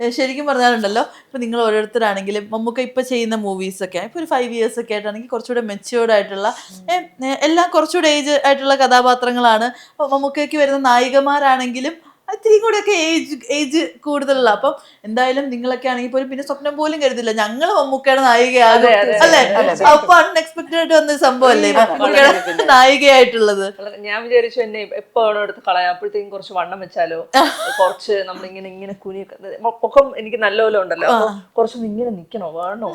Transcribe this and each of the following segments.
ശരിക്കും പറഞ്ഞാലുണ്ടല്ലോ, ഇപ്പൊ നിങ്ങൾ ഓരോരുത്തരാണെങ്കിലും മമ്മൂക്ക ഇപ്പൊ ചെയ്യുന്ന മൂവീസ് ഒക്കെ ഇപ്പൊ ഒരു 5 years ഒക്കെ ആയിട്ടാണെങ്കിൽ കുറച്ചുകൂടെ മെച്യൂർഡ് ആയിട്ടുള്ള എല്ലാം കുറച്ചുകൂടെ ഏജ് ആയിട്ടുള്ള കഥാപാത്രങ്ങളാണ്. മമ്മൂക്കയ്ക്ക് വരുന്ന നായികമാരാണെങ്കിലും ഇത്തിരി കൂടെയൊക്കെ ഏജ് കൂടുതലുള്ള. അപ്പം എന്തായാലും നിങ്ങളൊക്കെ ആണെങ്കിൽ പോലും പിന്നെ സ്വപ്നം പോലും കരുതില്ല ഞങ്ങൾ മമ്മൂക്കയുടെ നായികയാകും അല്ലെ. അപ്പൊ അൺഎക്സ്പെക്ടഡ് ആയിട്ട് വന്ന സംഭവം അല്ലേ മമ്മൂക്കയുടെ നായികയായിട്ടുള്ളത്. ഞാൻ വിചാരിച്ചു എന്നെ എപ്പോ എടുത്ത് കളയാം, അപ്പോഴത്തേക്കും കുറച്ച് വണ്ണം വെച്ചാലോ, കുറച്ച് നമ്മളിങ്ങനെ ഇങ്ങനെ കുനിയൊക്കെ പൊക്കം എനിക്ക് നല്ലപോലെ ഉണ്ടല്ലോ, അപ്പൊ കുറച്ചൊന്നും ഇങ്ങനെ നിക്കണോ വേണോ,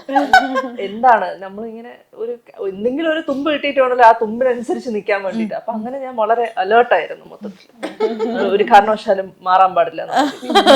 എന്താണ് നമ്മളിങ്ങനെ ഒരു എന്തെങ്കിലും ഒരു തുമ്പ് കിട്ടിയിട്ടുണ്ടല്ലോ ആ തുമ്പിനനുസരിച്ച് നിൽക്കാൻ വേണ്ടിട്ട്. അപ്പൊ അങ്ങനെ ഞാൻ വളരെ അലേർട്ടായിരുന്നു മൊത്തത്തിൽ. ഒരു കാരണവശാലും മാറാൻ പാടില്ല,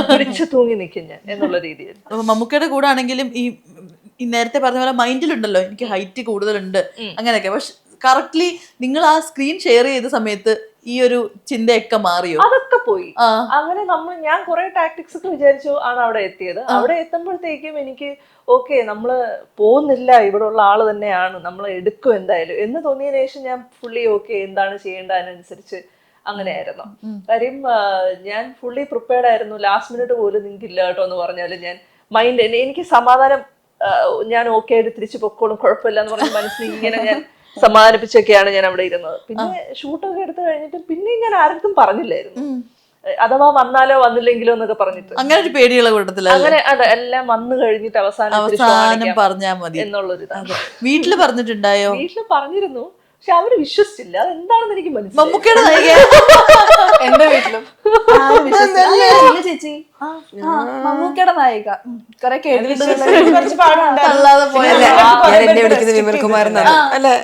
പിടിച്ചു തൂങ്ങി നിൽക്കും ഞാൻ എന്നുള്ള രീതിയിൽ. മമ്മൂക്കയുടെ കൂടെ ആണെങ്കിലും ഈ നേരത്തെ പറഞ്ഞ പോലെ മൈൻഡിലുണ്ടല്ലോ എനിക്ക് ഹൈറ്റ് കൂടുതലുണ്ട് അങ്ങനെയൊക്കെ, പക്ഷെ കറക്റ്റ്ലി നിങ്ങൾ ആ സ്ക്രീൻ ഷെയർ ചെയ്ത സമയത്ത് ഈ ഒരു ചിന്തയൊക്കെ മാറിയോ? അതൊക്കെ പോയി. അങ്ങനെ ഞാൻ കുറെ ടാക്ടിക്സ് ഒക്കെ വിചാരിച്ചു ആണ് അവിടെ എത്തിയത്. അവിടെ എത്തുമ്പോഴത്തേക്കും എനിക്ക് ഓക്കെ നമ്മള് പോകുന്നില്ല, ഇവിടെ ഉള്ള ആള് തന്നെയാണ്, നമ്മൾ എടുക്കും എന്തായാലും എന്ന് തോന്നിയതിനു ശേഷം ഞാൻ ഫുള്ളി ഓക്കെ എന്താണ് ചെയ്യേണ്ടത് അതിനനുസരിച്ച് അങ്ങനെയായിരുന്നു. കാര്യം ഞാൻ ഫുള്ളി പ്രിപ്പയർഡ് ആയിരുന്നു. ലാസ്റ്റ് മിനിറ്റ് പോലും നിങ്ങൾക്ക് ഇല്ല കേട്ടോ എന്ന് പറഞ്ഞാലും ഞാൻ മൈൻഡ് എനിക്ക് സമാധാനം, ഞാൻ ഓക്കെ ആയിട്ട് തിരിച്ചു പൊക്കോളും കുഴപ്പമില്ല എന്ന് പറഞ്ഞ് മനസ്സിൽ ഇങ്ങനെ ഞാൻ സമാധാനിപ്പിച്ചൊക്കെയാണ് ഞാൻ അവിടെ ഇരുന്നത്. പിന്നെ ഷൂട്ടൊക്കെ എടുത്തു കഴിഞ്ഞിട്ട് പിന്നെ ഞാൻ ആർക്കും പറഞ്ഞില്ലായിരുന്നു, അഥവാ വന്നാലോ വന്നില്ലെങ്കിലോ എന്നൊക്കെ പറഞ്ഞിട്ട്. അങ്ങനെ ഒരു പേടിയുള്ള കൂട്ടത്തില് അങ്ങനെ അതെ, എല്ലാം വന്നു കഴിഞ്ഞിട്ട് അവസാനം പറഞ്ഞാൽ മതി എന്നുള്ളൊരു. വീട്ടില് പറഞ്ഞിട്ടുണ്ടായോ? വീട്ടില് പറഞ്ഞിരുന്നു, പക്ഷെ അവര് വിശ്വസിച്ചില്ല. അതെന്താണെന്ന് എനിക്ക് മനസ്സിലായി. മമ്മൂക്കയുടെ നായിക എന്റെ വീട്ടിലും ചേച്ചി മമ്മൂക്കയുടെ നായിക കുറെ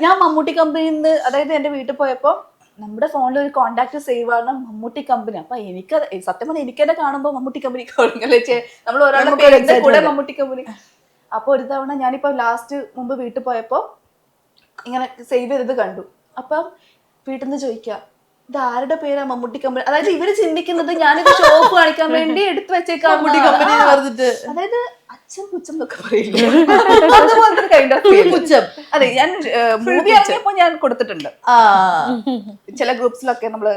ഞാൻ മമ്മൂട്ടി കമ്പനിയിൽ നിന്ന്, അതായത് എന്റെ വീട്ടിൽ പോയപ്പോ നമ്മുടെ ഫോണിൽ ഒരു കോണ്ടാക്ട് സേവ് ആണ് മമ്മൂട്ടി കമ്പനി. അപ്പൊ എനിക്ക് സത്യം പറഞ്ഞാൽ എനിക്കെന്നെ കാണുമ്പോ മമ്മൂട്ടി കമ്പനി നമ്മൾ ഒരാളുടെ പേരുടെ കൂടെ മമ്മൂട്ടി കമ്പനി. അപ്പൊ ഒരു തവണ ഞാനിപ്പോ ലാസ്റ്റ് മുമ്പ് വീട്ടിൽ പോയപ്പോ ഇങ്ങനെ സേവ് ചെയ്തത് കണ്ടു. അപ്പം വീട്ടിൽ നിന്ന് ചോദിക്കുക ഇത് ആരുടെ പേരാ മമ്മൂട്ടി കമ്പനി. അതായത് ഇവര് ചിന്തിക്കുന്നത് ഞാനിത് ഷോപ്പ് കാണിക്കാൻ വേണ്ടി എടുത്തു വെച്ചേക്കാം മമ്മൂട്ടി കമ്പനി പറഞ്ഞിട്ട്. അതായത് അച്ഛൻ പുച്ഛം എന്നൊക്കെ പറയില്ലേ, അതുപോലത്തെ കൈൻഡ് ഓഫ് പുച്ഛം. അതെ, ഞാൻ മൂവി ഇറങ്ങിയപ്പോ ഞാൻ കൊടുത്തിട്ടുണ്ട് ചില ഗ്രൂപ്പ്സിലൊക്കെ, നമ്മള്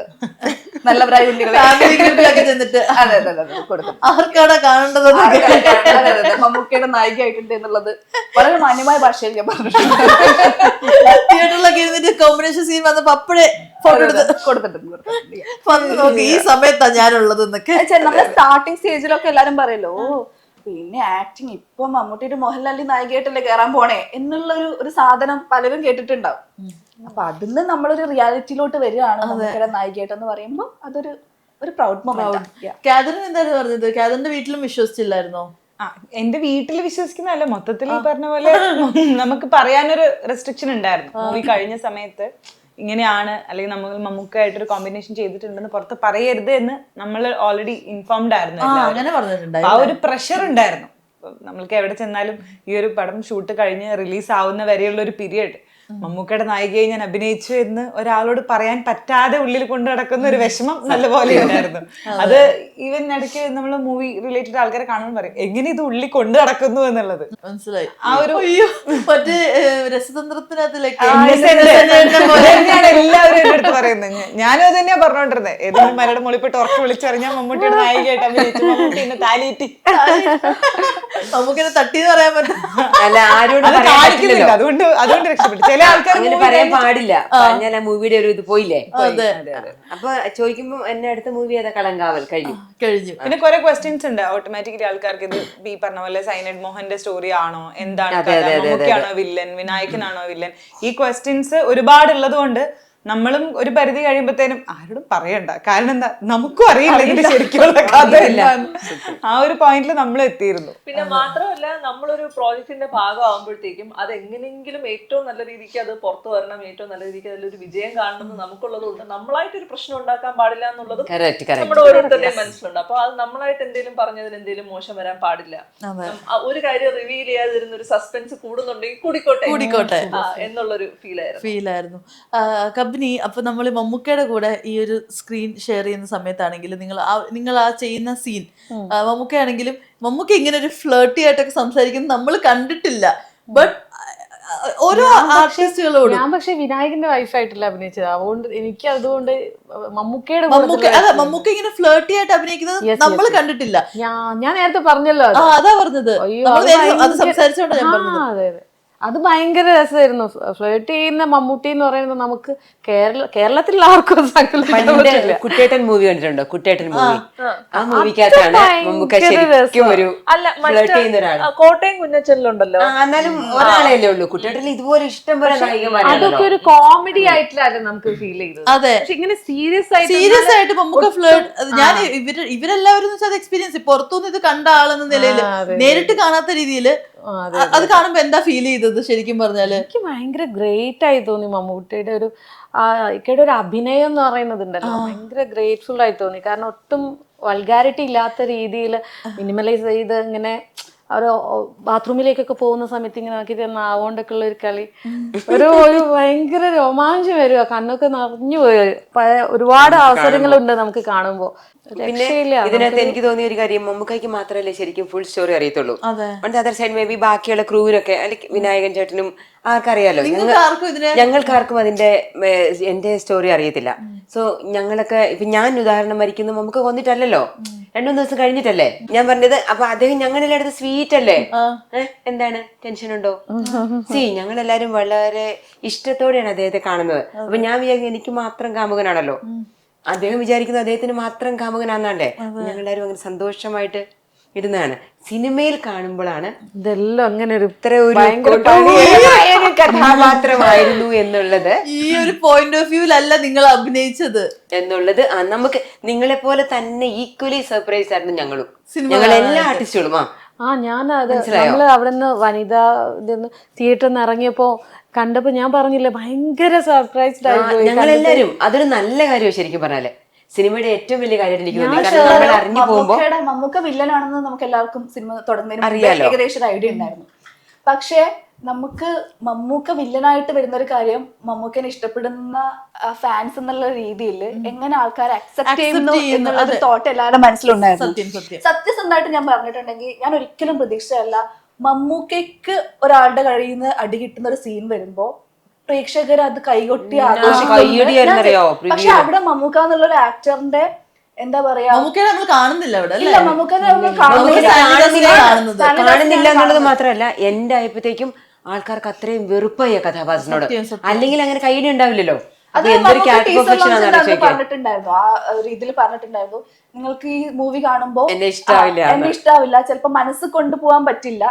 നല്ലവരായ ഉണ്ണികളൊക്കെ ചെന്നിട്ട് അതെ അതെ അതെ കൊടുക്കും. ആർക്കാണ് കാണേണ്ടത് മമ്മൂക്കയുടെ നായികയായിട്ടുണ്ട് എന്നുള്ളത് വളരെ മാന്യമായ ഭാഷയിൽ ഞാൻ പറഞ്ഞിട്ടുണ്ട്. തിയേറ്ററിലൊക്കെ ഇരുന്നിട്ട് കോമ്പിനേഷൻ സീൻ വന്നപ്പോ അപ്പോഴേ ഫോട്ടോ കൊടുത്തിട്ടുണ്ട് ഈ സമയത്താ ഞാനുള്ളത് എന്നൊക്കെ. നമ്മുടെ സ്റ്റാർട്ടിങ് സ്റ്റേജിലൊക്കെ എല്ലാരും പറയല്ലോ പിന്നെ ആക്ടിങ് ഇപ്പൊ മമ്മൂട്ടിയുടെ മോഹൻലാലിന്റെ നായികയായിട്ടല്ലേ കയറാൻ പോണേ എന്നുള്ള ഒരു സാധനം പലരും കേട്ടിട്ടുണ്ടാവും. അപ്പൊ അതിന്ന് നമ്മളൊരു റിയാലിറ്റിയിലോട്ട് വരികയാണ് മമ്മൂട്ടിയുടെ നായികയായിട്ടെന്ന് പറയുമ്പോൾ അതൊരു പ്രൗഡ് മൊമെന്റ്. കാതറിൻ എന്തായിരുന്നു പറഞ്ഞത്? കാതറിന്റെ വീട്ടിലും വിശ്വസിച്ചില്ലായിരുന്നോ? എന്റെ വീട്ടിൽ വിശ്വസിക്കുന്നതല്ല, മൊത്തത്തിൽ ഈ പറഞ്ഞ പോലെ നമുക്ക് പറയാനൊരു റെസ്ട്രിക്ഷൻ ഉണ്ടായിരുന്നു. മൂവി കഴിഞ്ഞ സമയത്ത് ഇങ്ങനെയാണ്, അല്ലെങ്കിൽ നമ്മൾ മമ്മൂക്കായിട്ടൊരു കോമ്പിനേഷൻ ചെയ്തിട്ടുണ്ടെന്ന് പുറത്ത് പറയരുത് എന്ന് നമ്മൾ ഓൾറെഡി ഇൻഫോംഡ് ആയിരുന്നു. ആ ഒരു പ്രഷർ ഉണ്ടായിരുന്നു. നമ്മൾക്ക് എവിടെ ചെന്നാലും ഈ ഒരു പടം ഷൂട്ട് കഴിഞ്ഞ് റിലീസ് ആവുന്ന വരെയുള്ള ഒരു പീരിയഡ് മമ്മൂക്കയുടെ നായികയെ ഞാൻ അഭിനയിച്ചു എന്ന് ഒരാളോട് പറയാൻ പറ്റാതെ ഉള്ളിൽ കൊണ്ടു നടക്കുന്ന ഒരു വിഷമം നല്ലപോലെ ഉണ്ടായിരുന്നു. അത് ഈവൻ ഇടയ്ക്ക് നമ്മൾ മൂവി റിലേറ്റഡ് ആൾക്കാരെ കാണുമ്പോൾ പറയും എങ്ങനെ ഇത് ഉള്ളിൽ കൊണ്ടു നടക്കുന്നു എന്നുള്ളത് മനസ്സിലായി. ആ ഒരു മറ്റേ രസതന്ത്രത്തിനകത്തിലേക്ക് എല്ലാവരും എന്റെ അടുത്ത് പറയുന്നത്. ഞാനും അത് തന്നെയാ പറഞ്ഞോണ്ടിരുന്നത്. ഏതെങ്കിലും മരയുടെ മുകളിൽപ്പെട്ട് ഉറക്കെ വിളിച്ചറിഞ്ഞാൽ മമ്മൂട്ടിയുടെ നായികയായിട്ട് അഭിനയിച്ചു, മമ്മൂട്ടി എന്നെ താലിയേറ്റി നമുക്കെന്നെ തട്ടിന്ന് പറയാൻ പറ്റും. അതുകൊണ്ട് രക്ഷപ്പെട്ടു. ചില ആൾക്കാർ പറയാൻ പാടില്ല, ഞാൻ ആ മൂവിയുടെ ഒരു ഇത് പോയില്ലേ. അപ്പൊ ചോദിക്കുമ്പോ എന്നെ അടുത്ത മൂവി ഏതാ? കളങ്കാവൽ കഴിഞ്ഞു. പിന്നെ കുറെ ക്വസ്റ്റ്യൻസ് ഉണ്ട് ഓട്ടോമാറ്റിക്കലി ആൾക്കാർക്ക്. ഇത് ഈ പറഞ്ഞ പോലെ സൈനഡ് മോഹന്റെ സ്റ്റോറി ആണോ, എന്താണ്, മമ്മൂക്കയാണോ വില്ലൻ, വിനായകനാണോ വില്ലൻ, ഈ ക്വസ്റ്റ്യൻസ് ഒരുപാടുള്ളത് കൊണ്ട് നമ്മളും ഒരു പരിധി കഴിയുമ്പോഴത്തേനും ആരോടും പറയണ്ട. കാരണം എന്താ, നമുക്കും അറിയില്ല ഇതിന്റെ ശരിക്കുള്ള കഥയില്ല. ആ ഒരു പോയിന്റിൽ നമ്മൾ എത്തിയിരുന്നു. പിന്നെ മാത്രമല്ല നമ്മളൊരു പ്രോജക്റ്റിന്റെ ഭാഗമാകുമ്പോഴത്തേക്കും അത് എങ്ങനെയെങ്കിലും ഏറ്റവും നല്ല രീതിക്ക് അത് പുറത്തു വരണം, ഏറ്റവും നല്ല രീതിക്ക് അതിലൊരു വിജയം കാണണമെന്ന് നമുക്കുള്ളത് കൊണ്ട് നമ്മളായിട്ടൊരു പ്രശ്നം ഉണ്ടാക്കാൻ പാടില്ല എന്നുള്ളതും നമ്മുടെ ഓരോരുത്തരുടെയും മനസ്സിലുണ്ട്. അപ്പൊ അത് നമ്മളായിട്ട് എന്തെങ്കിലും പറഞ്ഞതിൽ എന്തെങ്കിലും മോശം വരാൻ പാടില്ല. ഒരു കാര്യം റിവീൽ ചെയ്യാതിരുന്ന ഒരു സസ്പെൻസ് കൂടുന്നുണ്ടെങ്കിൽ കൂടിക്കോട്ടെ എന്നുള്ളൊരു ഫീലായിരുന്നു. അപ്പൊ നമ്മൾ മമ്മൂക്കയുടെ കൂടെ ഈ ഒരു സ്ക്രീൻ ഷെയർ ചെയ്യുന്ന സമയത്താണെങ്കിലും നിങ്ങൾ ആ ചെയ്യുന്ന സീൻ മമ്മൂക്കയാണെങ്കിലും മമ്മൂക്ക ഇങ്ങനെ ഒരു ഫ്ലേർട്ടി ആയിട്ടൊക്കെ സംസാരിക്കുന്നത് നമ്മൾ കണ്ടിട്ടില്ല. ബട്ട് ഓരോ ആർട്ടിസ്റ്റുകളോടും ഞാൻ പക്ഷെ വിനായകന്റെ വൈഫായിട്ടില്ല അഭിനയിച്ചത്. അതുകൊണ്ട് എനിക്ക് അതുകൊണ്ട് മമ്മൂക്കയുടെ മമ്മൂക്ക ഇങ്ങനെ ഫ്ലേർട്ടി ആയിട്ട് അഭിനയിക്കുന്നത് നമ്മൾ കണ്ടിട്ടില്ല. ഞാൻ നേരത്തെ പറഞ്ഞല്ലോ അത്. അതാ പറഞ്ഞത്. അയ്യോ, നമ്മള് നേരത്തെ അത് സംസാരിച്ചോണ്ടാ ഞാൻ ആ, പറഞ്ഞത്. അതെ അതെ, അത് ഭയങ്കര രസമായിരുന്നു. ഫ്ലേർട്ട് ചെയ്യുന്ന മമ്മൂട്ടി എന്ന് പറയുന്നത് നമുക്ക് കേരളത്തിൽ ആർക്കും സങ്കല്പിക്കാൻ പറ്റില്ല. കുട്ടേട്ടൻ മൂവി കണ്ടിട്ടുണ്ടോ? കുട്ടേട്ടൻ മൂവി, ആ മൂവിക്കകത്താണ് മമ്മൂക്ക ശരിക്കും ഒരു അല്ല ഫ്ലേർട്ട് ചെയ്യുന്ന ഒരാൾ. കോട്ടയം കുഞ്ഞച്ചനിലുണ്ടല്ലോ. എന്നാലും ഒരാളല്ലേ ഉള്ളൂ. കുട്ടേട്ടനിൽ ഇതുപോലെ ഇഷ്ടം പോലെ നായികമാരാണല്ലോ. അതൊക്കെ ഒരു കോമഡി ആയിട്ടില്ല നമുക്ക് ഫീൽ ചെയ്തത്. അതെ, പക്ഷെ ഇങ്ങനെ സീരിയസ് ആയിട്ട് മമ്മൂക്ക ഫ്ലേർട്ട്, ഞാൻ ഇവരെല്ലാവരും അത് എക്സ്പീരിയൻസ്, പുറത്തുനിന്ന് ഇത് കണ്ട ആളെന്ന നിലയിൽ നേരിട്ട് കാണാത്ത രീതിയിൽ അത് കാണുമ്പോ എന്താ ഫീൽ ചെയ്തത് ശരിക്കും പറഞ്ഞാല്? എനിക്ക് ഭയങ്കര ഗ്രേറ്റ് ആയി തോന്നി മമ്മൂട്ടിയുടെ ഒരു ഇക്കയുടെ ഒരു അഭിനയം എന്ന് പറയുന്നതുണ്ടല്ലോ, ഭയങ്കര ഗ്രേറ്റ്ഫുൾ ആയി തോന്നി. കാരണം ഒട്ടും വൾഗാരിറ്റി ഇല്ലാത്ത രീതിയിൽ മിനിമലൈസ് ചെയ്ത് ഇങ്ങനെ ഒരു ബാത്റൂമിലേക്കൊക്കെ പോകുന്ന സമയത്ത് ഇങ്ങനെ ആക്കി തന്ന ആവോണ്ടൊക്കെ ഉള്ള ഒരു കളി, ഒരു ഭയങ്കര രോമാഞ്ചം വരിക, കണ്ണൊക്കെ നിറഞ്ഞു പോയി. ഒരുപാട് അവസരങ്ങളുണ്ട് നമുക്ക് കാണുമ്പോ. പിന്നെ ഇതിനകത്ത് എനിക്ക് തോന്നിയ ഒരു കാര്യം, മമ്മൂക്കയ്ക്ക് മാത്രമല്ലേ ശരിക്കും ഫുൾ സ്റ്റോറി അറിയത്തുള്ളൂ. അതർ സൈഡ് മേ ബി ബാക്കിയുള്ള ക്രൂവിനൊക്കെ, അല്ലെങ്കിൽ വിനായകൻ ചേട്ടനും ആർക്കറിയാലോ. ഞങ്ങൾക്കാർക്കും അതിന്റെ എന്റെ സ്റ്റോറി അറിയത്തില്ല. സോ ഞങ്ങളൊക്കെ ഇപ്പൊ ഞാൻ ഉദാഹരണം മരിക്കുന്നു, നമുക്ക് കൊന്നിട്ടല്ലല്ലോ, 2-3 ദിവസം കഴിഞ്ഞിട്ടല്ലേ ഞാൻ പറഞ്ഞത്. അപ്പൊ അദ്ദേഹം ഞങ്ങളുടെ അടുത്ത് സ്വീറ്റ് അല്ലേ, എന്താണ് ടെൻഷൻ ഉണ്ടോ? ഞങ്ങളെല്ലാരും വളരെ ഇഷ്ടത്തോടെയാണ് അദ്ദേഹത്തെ കാണുന്നത്. അപ്പൊ ഞാൻ വിചാരിക്കും എനിക്ക് മാത്രം കാമുകനാണല്ലോ, അദ്ദേഹം വിചാരിക്കുന്നത് അദ്ദേഹത്തിന് മാത്രം കാമുകനാന്നാണ്ടേ. ഞങ്ങളെല്ലാരും അങ്ങനെ സന്തോഷമായിട്ട് ഇരുന്നതാണ്. സിനിമയിൽ കാണുമ്പോഴാണ് ഇതെല്ലാം അങ്ങനെ ഒരു ഇത്ര ഒരു കഥാപാത്രമായിരുന്നു എന്നുള്ളത്, ഈ ഒരു പോയിന്റ് ഓഫ് വ്യൂലല്ല നിങ്ങൾ അഭിനയിച്ചത് എന്നുള്ളത് നമുക്ക് നിങ്ങളെ പോലെ തന്നെ ഈക്വലി സർപ്രൈസ് ആയിരുന്നു ഞങ്ങളും, ഞങ്ങൾ എല്ലാ ആർട്ടിസ്റ്റുകളും. ഞാനത് നമ്മള് അവിടെ നിന്ന് വനിതാ തിയേറ്ററിൽ നിന്ന് ഇറങ്ങിയപ്പോ കണ്ടപ്പോ ഞാൻ പറഞ്ഞില്ലേ ഭയങ്കര സർപ്രൈസ്ഡ് ആയി പോയി ഞങ്ങളെല്ലാരും. അതൊരു നല്ല കാര്യമാണ് ശരിക്കും പറഞ്ഞാല്, സിനിമയുടെ ഏറ്റവും വലിയ കാര്യമായിട്ട് എനിക്ക് തോന്നി. കാരണം നമ്മൾ അറിഞ്ഞു പോകുമ്പോ മമ്മൂക്ക വില്ലനാണെന്ന് നമുക്ക് എല്ലാവർക്കും സിനിമ തുടങ്ങുന്നതിന് ഏകദേശം ഒരു ഐഡിയ ഉണ്ടായിരുന്നു. പക്ഷേ നമുക്ക് മമ്മൂക്ക വില്ലനായിട്ട് വരുന്ന ഒരു കാര്യം, മമ്മൂക്കനെ ഇഷ്ടപ്പെടുന്ന ഫാൻസ് എന്നുള്ള രീതിയിൽ എങ്ങനെ ആൾക്കാർ അക്സെപ്റ്റ് ചെയ്യുന്നു എന്നുള്ള ഒരു തോട്ട് എല്ലാവരുടെ മനസ്സിലുണ്ടായിരുന്നു. സത്യസന്ധമായിട്ട് ഞാൻ പറഞ്ഞിട്ടുണ്ടെങ്കിൽ ഞാൻ ഒരിക്കലും പ്രതീക്ഷിച്ചതല്ല മമ്മൂക്കയ്ക്ക് ഒരാളുടെ കയ്യിൽ നിന്ന് അടി കിട്ടുന്ന ഒരു സീൻ വരുമ്പോ പ്രേക്ഷകർ അത് കൈകൊട്ടി ആഘോഷിക്കും. പക്ഷെ അവിടെ മമ്മൂക്ക എന്നുള്ള ഒരു ആക്ടറിന്റെ എന്താ പറയാ, മമ്മൂക്കയെ നമ്മൾ കാണുന്നില്ല അവിടെ. ഇല്ല, മമ്മൂക്കനെ കാണുന്നില്ല എന്നുള്ളത് മാത്രമല്ല, എന്റെ ആയപ്പോഴത്തേക്കും ആൾക്കാർക്ക് അത്രയും വെറുപ്പായ കഥാപാത്രത്തിനോട്. അല്ലെങ്കിൽ അങ്ങനെ കൈയടി ഉണ്ടാവില്ലല്ലോ. പറഞ്ഞിട്ടുണ്ടായിരുന്നു, ആ രീതിയിൽ പറഞ്ഞിട്ടുണ്ടായിരുന്നു, നിങ്ങൾക്ക് ഈ മൂവി കാണുമ്പോ എന്നെ ഇഷ്ടാവില്ല, ചിലപ്പോ മനസ്സ് കൊണ്ടുപോകാൻ പറ്റില്ല,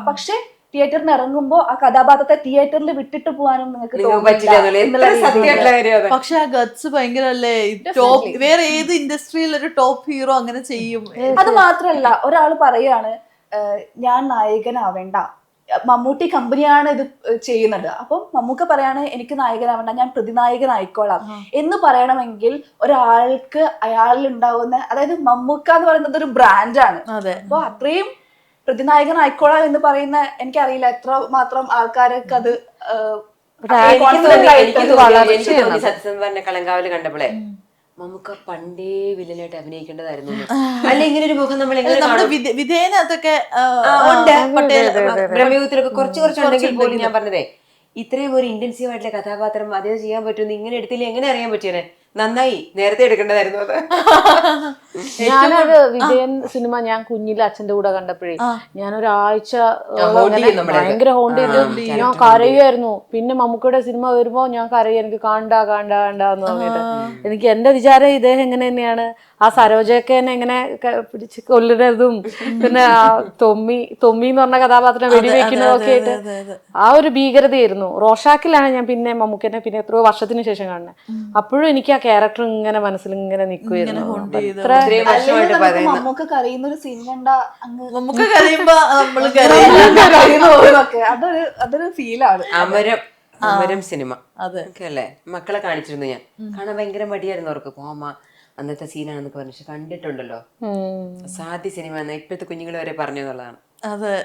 പക്ഷെ തിയേറ്ററിൽ ഇറങ്ങുമ്പോ ആ കഥാപാത്രത്തെ തിയേറ്ററിൽ വിട്ടിട്ട് പോകാനും നിങ്ങൾക്ക് പറ്റില്ല. പക്ഷെ ആ ഗട്സ് ഭയങ്കര അല്ലേ, ടോപ്പ് വേറെ ഏത് ഇൻഡസ്ട്രിയിൽ ഒരു ടോപ്പ് ഹീറോ അങ്ങനെ ചെയ്യും? അത് മാത്രല്ല, ഒരാൾ പറയാണ് ഞാൻ നായകനാവേണ്ട, മമ്മൂട്ടി കമ്പനിയാണ് ഇത് ചെയ്യുന്നത്, അപ്പം മമ്മൂക്ക പറയാണ് എനിക്ക് നായകനാവേണ്ട, ഞാൻ പ്രതിനായകനായിക്കോളാം എന്ന് പറയണമെങ്കിൽ ഒരാൾക്ക് അയാളിൽ ഉണ്ടാവുന്ന, അതായത് മമ്മൂക്ക എന്ന് പറയുന്നത് ഒരു ബ്രാൻഡാണ്. അപ്പൊ അത്രയും പ്രതിനായകനായിക്കോളാം എന്ന് പറയുന്ന, എനിക്കറിയില്ല എത്ര മാത്രം ആൾക്കാർക്ക് അത് സത്യം പറഞ്ഞ കളങ്കാവല് കണ്ടപ്പോളെ നമുക്ക് പണ്ടേ വില്ലനായിട്ട് അഭിനയിക്കേണ്ടതായിരുന്നു. അല്ല ഇങ്ങനെ ഒരു മുഖം നമ്മൾ വിധേന അതൊക്കെ ബ്രഹ്മയുഗത്തിലൊക്കെ കുറച്ചുണ്ടെങ്കിൽ പോലും ഞാൻ പറഞ്ഞതേ, ഇത്രയും ഒരു ഇന്റൻസീവ് ആയിട്ടുള്ള കഥാപാത്രം അതേ ചെയ്യാൻ പറ്റുമെന്ന് ഇങ്ങനെ എടുത്തില്ല, എങ്ങനെ അറിയാൻ പറ്റിയേ? നന്നായി, നേരത്തെ എടുക്കേണ്ടതായിരുന്നു അത്. ഞാനത് വിജയൻ സിനിമ ഞാൻ കുഞ്ഞിലെ അച്ഛന്റെ കൂടെ കണ്ടപ്പോഴേ ഞാനൊരാഴ്ച ഭയങ്കര ഹോണ്ട് ചെയ്ത് ഞാൻ കരയുമായിരുന്നു. പിന്നെ മമ്മൂക്കയുടെ സിനിമ വരുമ്പോ ഞാൻ കരയും, എനിക്ക് കണ്ടാന്ന് പറഞ്ഞിട്ട്. എനിക്ക് എന്റെ വിചാരം ഇദ്ദേഹം എങ്ങനെ തന്നെയാണ് ആ സരോജയൊക്കെ എങ്ങനെ പിടിച്ച് കൊല്ലുന്നതും പിന്നെ തൊമ്മി എന്ന് പറഞ്ഞ കഥാപാത്രം വെടിവെക്കുന്നതൊക്കെ ആയിട്ട് ആ ഒരു ഭീകരതയായിരുന്നു. റോഷാക്കിലാണ് ഞാൻ പിന്നെ മമ്മൂക്കനെ പിന്നെ എത്രയോ വർഷത്തിന് ശേഷം കാണുന്നത്. അപ്പോഴും എനിക്ക് ആ ക്യാരക്ടർ ഇങ്ങനെ മനസ്സിൽ ഇങ്ങനെ നിൽക്കുമായിരുന്നു. മമ്മൂക്ക കരയുന്ന ഒരു സീൻ കണ്ട നമുക്ക് കരയുമ്പോ അതൊരു ഫീലാണ്. അമരം സിനിമ അല്ലേ, മക്കളെ കാണിച്ചിരുന്നു ഞാൻ. കാണാൻ ഭയങ്കര മടിയായിരുന്നു അവർക്ക്. പോമ്മ അന്നത്തെ സീനാണെന്നൊക്കെ പറഞ്ഞു, പക്ഷെ കണ്ടിട്ടുണ്ടല്ലോ സാധ്യ സിനിമ ഇപ്പോഴത്തെ കുഞ്ഞുങ്ങൾ വരെ പറഞ്ഞു എന്നുള്ളതാണ്. അതെ,